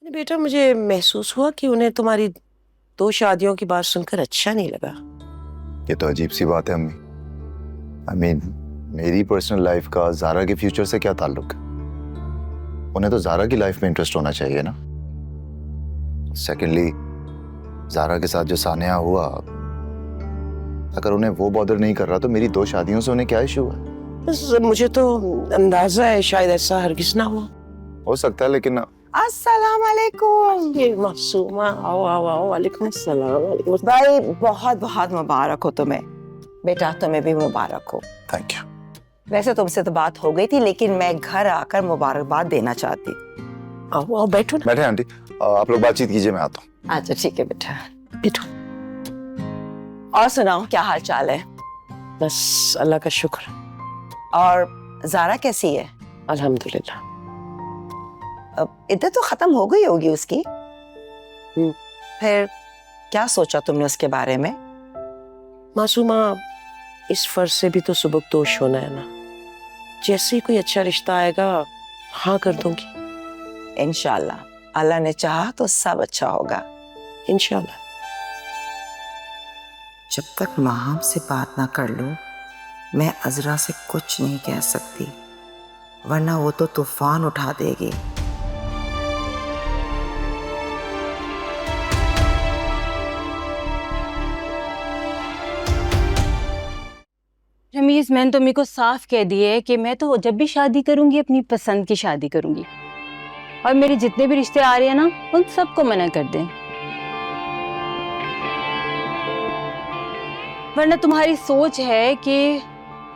बेटा, मुझे महसूस हुआ कि उन्हें तुम्हारी 2 शादियों की बात सुनकर अच्छा नहीं लगा। ये तो अजीब सी बात है अम्मी। मेरी पर्सनल लाइफ का ज़ारा के फ्यूचर से क्या ताल्लुक है? उन्हें तो ज़ारा की लाइफ में इंटरेस्ट होना चाहिए ना। सेकेंडली, ज़ारा के साथ जो सानिया हुआ, अगर उन्हें वो बॉदर नहीं कर रहा तो मेरी 2 शादियों से उन्हें क्या इशू है? बस मुझे तो अंदाजा है शायद ऐसा हरगिज ना हो। हो सकता है, लेकिन अस्सलाम वालेकुम। ये मासूमा, आओ आओ आओ। वालेकुम अस्सलाम। भाई बहुत बहुत मुबारक हो तुम्हें। बेटा तुम्हें भी मुबारक हो। Thank you. वैसे तुमसे तो बात हो गई थी, लेकिन मैं घर आकर मुबारकबाद देना चाहती। आओ आओ, बैठो ना। बैठे आंटी, आप लोग बातचीत कीजिए, मैं आता हूँ। अच्छा ठीक है बेटा। बैठो। और सुनाओ, क्या हाल चाल है? बस अल्लाह का शुक्र। और ज़ारा कैसी है? अल्हम्दुलिल्लाह। अब इद्दत तो खत्म हो गई होगी उसकी। फिर क्या सोचा तुमने उसके बारे में? मासूमा, इस फर्ज से भी तो सुबकदोश होना है ना। जैसे ही कोई अच्छा रिश्ता आएगा, हाँ कर दूंगी। इंशाल्लाह अल्लाह ने चाहा तो सब अच्छा होगा। इंशाल्लाह। जब तक माहम से बात ना कर लूं, मैं अजरा से कुछ नहीं कह सकती, वरना वो तो तूफान उठा देगी। रमीज, मैंने तो अम्मी को साफ कह दिया है कि मैं तो जब भी शादी करूंगी अपनी पसंद की शादी करूंगी, और मेरे जितने भी रिश्ते आ रहे हैं ना, उन सबको मना कर दें, वरना तुम्हारी सोच है कि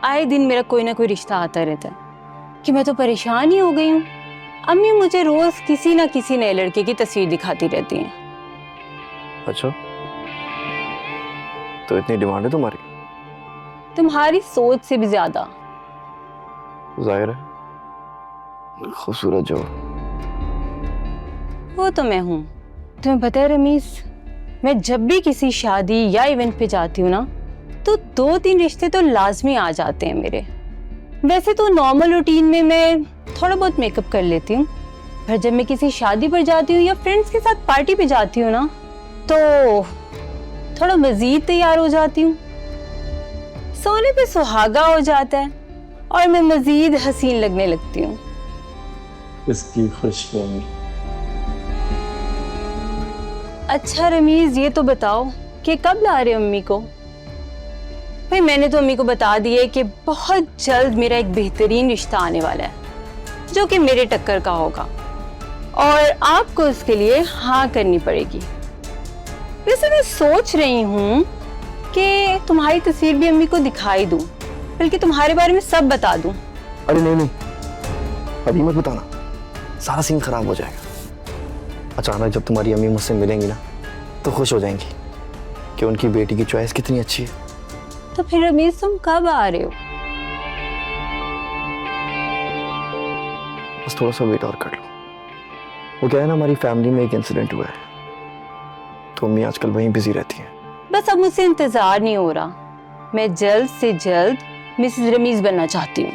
आए दिन मेरा कोई ना कोई रिश्ता आता रहता है कि मैं तो परेशान ही हो गई हूँ। अम्मी मुझे रोज किसी ना किसी नए लड़के की तस्वीर दिखाती रहती हैं। अच्छा, तो इतनी डिमांड है तुम्हारी? तुम्हारी सोच से भी ज्यादा। जाहिर है, खूबसूरत जो वो तो मैं हूँ। तुम्हें पता है रमीज, मैं जब भी किसी शादी या इवेंट पे जाती हूँ ना, तो 2-3 रिश्ते तो लाजमी आ जाते हैं मेरे। वैसे तो नॉर्मल रूटीन में मैं थोड़ा बहुत मेकअप कर लेती हूँ, पर जब मैं किसी शादी पर जाती हूँ या फ्रेंड्स के साथ पार्टी पे जाती हूँ ना, तो थोड़ा मजीद तैयार हो जाती हूँ। सोने पे सुहागा हो जाता है और मैं मजीद हसीन लगने लगती हूँ। इसकी खुशखबरी। अच्छा रमीज, ये तो बताओ कि कब ला रहे हो अम्मी को? भाई मैंने तो अम्मी को बता दिया है कि बहुत जल्द मेरा एक बेहतरीन रिश्ता आने वाला है, जो कि मेरे टक्कर का होगा, और आपको उसके लिए हाँ करनी पड़ेगी। वैसे मैं सोच रही हूँ कि तुम्हारी तस्वीर भी अम्मी को दिखाई दूं, बल्कि तुम्हारे बारे में सब बता दूं। अरे नहीं नहीं, अभी मत बताना, सारा सीन खराब हो जाएगा। अचानक जब तुम्हारी अम्मी मुझसे मिलेंगी ना, तो खुश हो जाएंगी कि उनकी बेटी की चॉइस कितनी अच्छी है। तो फिर रमीज, तुम कब आ रहे हो? बस थोड़ा सा वेट और कर लो। वो क्या है ना, हमारी फैमिली में एक इंसिडेंट हुआ है, तो अम्मी आजकल वहीं बिजी रहती है। बस अब मुझसे इंतजार नहीं हो रहा। मैं जल्द से जल्द मिसेस रमीज बनना चाहती हूँ।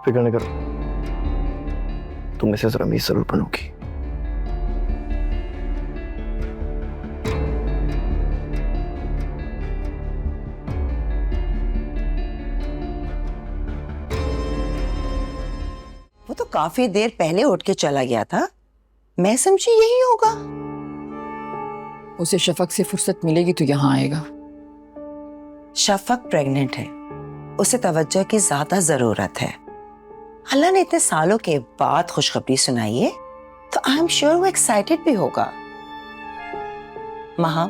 फिक्र न करो, तुम मिसेस रमीज जरूर बनोगी। वो तो काफी देर पहले उठ के चला गया था, मैं समझी यही होगा। उसे शफक से फुर्सत मिलेगी तो यहाँ आएगा। शफक प्रेग्नेंट है, उसे तवज्जो की ज्यादा जरूरत है। अल्लाह ने इतने सालों के बाद खुशखबरी सुनाई है, तो आई एम श्योर वो एक्साइटेड भी होगा। महा,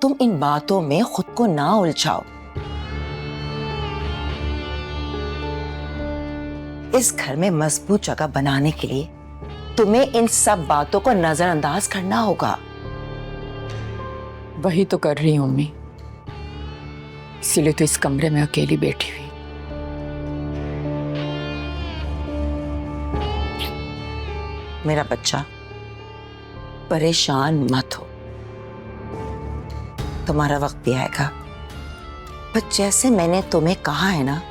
तुम इन बातों में खुद को ना उलझाओ। इस घर में मजबूत जगह बनाने के लिए तुम्हें इन सब बातों को नजरअंदाज करना होगा। वही तो कर रही हूँ अम्मी, इसीलिए तो इस कमरे में अकेली बैठी हुई। मेरा बच्चा, परेशान मत हो। तुम्हारा वक्त भी आएगा, पर जैसे मैंने तुम्हें कहा है ना,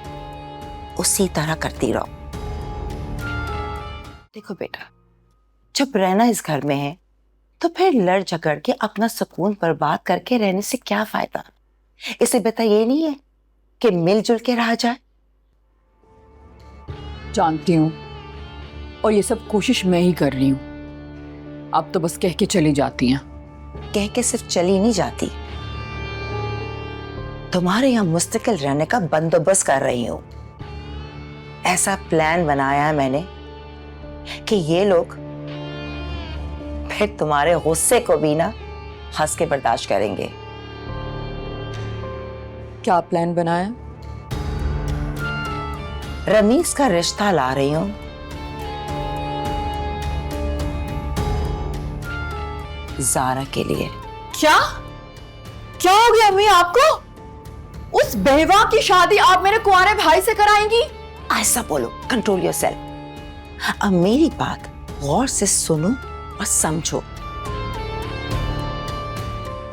उसी तरह करती रहो। देखो बेटा, जब रहना इस घर में है तो फिर लड़ झगड़ के अपना सुकून बर्बाद करके रहने से क्या फायदा। इसे बेहतर ये नहीं है कि मिलजुल के रहा जाए। जानती हूँ, और ये सब कोशिश मैं ही कर रही हूँ। आप तो बस कह के चली जाती हैं। कह के सिर्फ चली नहीं जाती, तुम्हारे यहाँ मुस्तकिल रहने का बंदोबस्त कर रही हूँ। ऐसा प्लान बनाया है मैंने कि ये लोग फिर तुम्हारे गुस्से को भी ना हंस के बर्दाश्त करेंगे। क्या प्लान बनाया? रमीज का रिश्ता ला रही हूँ। ज़ारा के लिए। क्या क्या हो गया अम्मी आपको? उस बेवा की शादी आप मेरे कुंवारे भाई से कराएंगी? ऐसा बोलो, कंट्रोल योरसेल्फ। अब मेरी बात गौर से सुनो और समझो।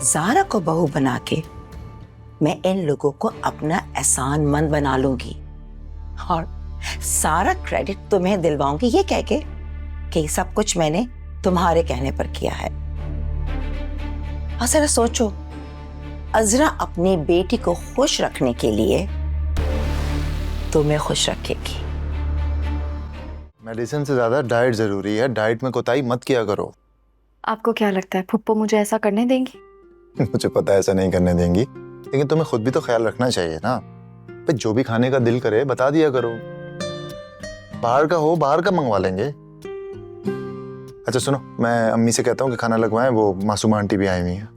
ज़ारा को बहू बना के मैं इन लोगों को अपना एहसानमंद बना लूंगी और सारा क्रेडिट तुम्हें दिलवाऊंगी, ये कह के कि सब कुछ मैंने तुम्हारे कहने पर किया है। और जरा सोचो, अजरा अपनी बेटी को खुश रखने के लिए तुम्हें खुश रखेगी। मेडिसिन से ज्यादा डाइट जरूरी है, डाइट में कोताही मत किया करो। आपको क्या लगता है फुप्पो मुझे ऐसा करने देंगी? मुझे पता है ऐसा नहीं करने देंगी, लेकिन तुम्हें खुद भी तो ख्याल रखना चाहिए ना। भाई जो भी खाने का दिल करे बता दिया करो। बाहर का हो, बाहर का मंगवा लेंगे। अच्छा सुनो, मैं अम्मी से कहता हूँ कि खाना लगवाएं, वो मासूमा आंटी भी आई हुई है।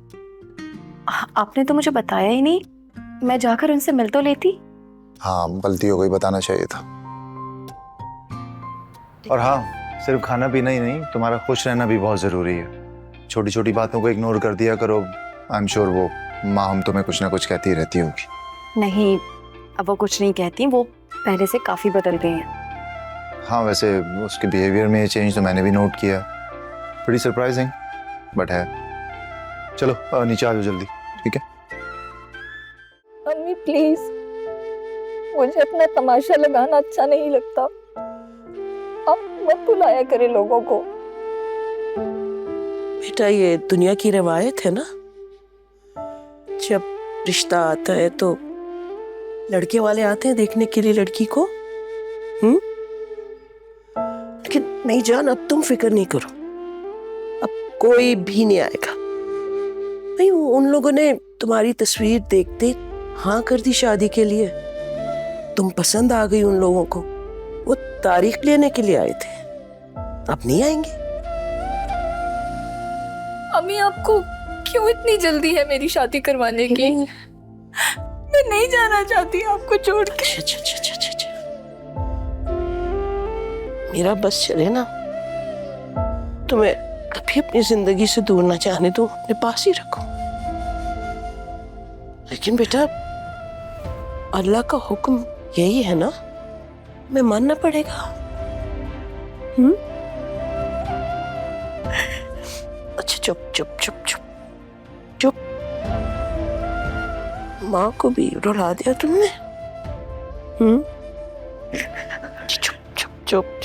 आपने तो मुझे बताया ही नहीं, मैं जाकर उनसे मिल तो लेती। हाँ गलती हो गई, बताना चाहिए था। और हाँ, सिर्फ खाना पीना ही नहीं, तुम्हारा खुश रहना भी बहुत जरूरी है। छोटी छोटी बातों को इग्नोर कर दिया करो। आई एम श्योर वो माँ हम तुम्हें कुछ ना कुछ कहती रहती होगी। नहीं, अब वो कुछ नहीं कहती, वो पहले से काफी बदल गई हैं। हाँ वैसे उसके बिहेवियर में ये चेंज तो मैंने भी नोट किया। बड़ी सरप्राइजिंग बट है। चलो नीचे आ जाओ जल्दी, ठीक है? अम्मी प्लीज, मुझे अपना तमाशा लगाना अच्छा नहीं लगता। आप मत बुलाया करें लोगों को। बेटा ये दुनिया की रवायत है ना, जब रिश्ता आता है तो लड़के वाले आते हैं देखने के लिए लड़की को। लेकिन नहीं जान, अब तुम फिक्र नहीं करो, अब कोई भी नहीं आएगा। भाई उन लोगों ने तुम्हारी तस्वीर देखते हाँ कर दी शादी के लिए, तुम पसंद आ गई उन लोगों को, वो तारीख लेने के लिए आए थे, अब नहीं आएंगे। अम्मी आपको क्यों इतनी जल्दी है मेरी शादी करवाने की? मैं नहीं जाना चाहती आपको छोड़ के। अच्छा। मेरा बस चले ना, तुम्हें कभी अपनी जिंदगी से दूर ना जाने दो, अपने पास ही रखो। लेकिन बेटा अल्लाह का हुक्म यही है ना, मैं मानना पड़ेगा। अच्छा चुप। माँ को भी रुला दिया तुमने। चुप।